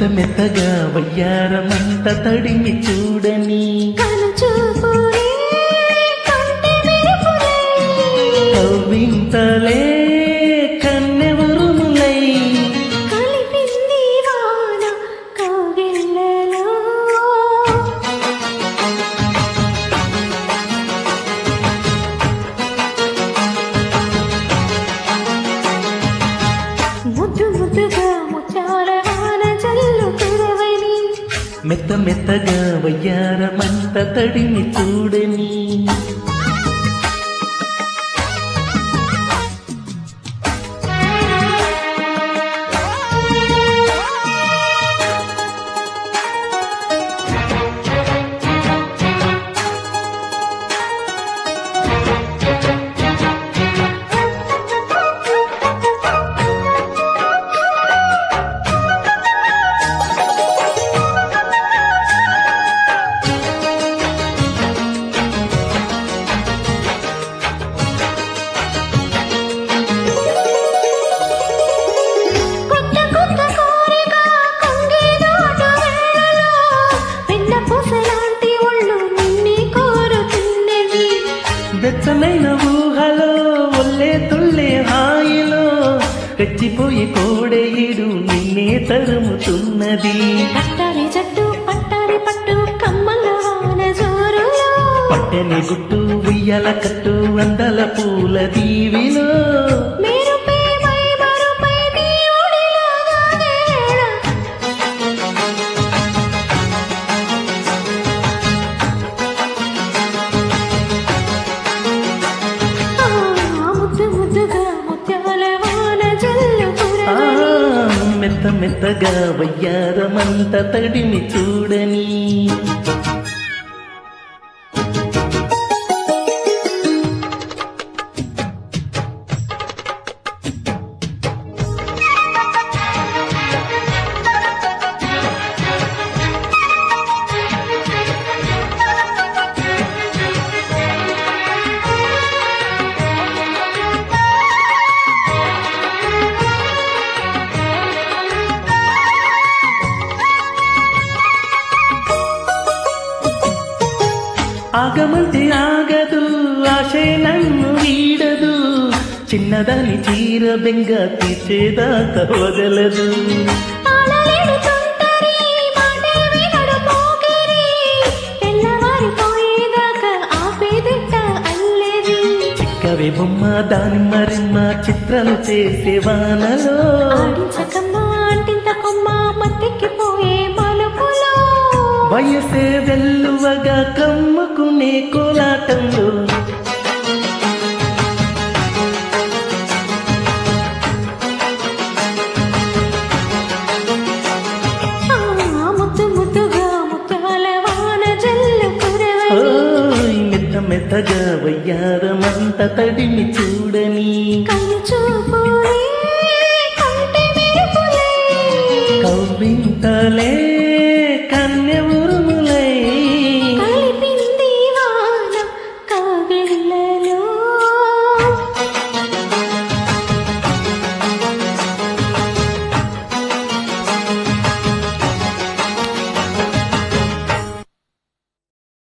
మెత్త మెత్తగా వయ్యారమంత తడిమి చూడని కవ్వింతలే కన్నెవరుములై ముద్దు ముద్దుగా ముత్యాల వాన జల్లు కురవని మెత్త మెత్తగా వయ్యారమంత తడిమి చూడని వెచ్చమైన ఊహలో ఒల్లే తుళ్ళే హాయిలో రెచ్చిపోయి కోడేయుడు నిన్నే తరుముతున్నది పట్టాలి జట్టు పట్టాలి పట్టు కమ్మల వాన జోరులో పట్టని గుట్టు ఉయ్యల కట్టు అందల పూల దీవిలో మెత్త మెత్తగా వయ్యారమంత తడిమి చూడని ఆగమంటే ఆగదు ఆశే నన్ను వీడదు చిన్నదాని చీర బెంగ తీర్చేదాకా వదలదు చిక్కవే బొమ్మ దాని మరిమ్మ చిత్రాలు చేసే వానలో వయసే వెల్లువగా కమ్ముకునే కోలాటంలో ముద్దు ముద్దుగా ముత్యాల వాన జల్లు కురవని మెత్త మెత్తగా వయ్యారమంత తడిమి చూడని కవ్వింతలే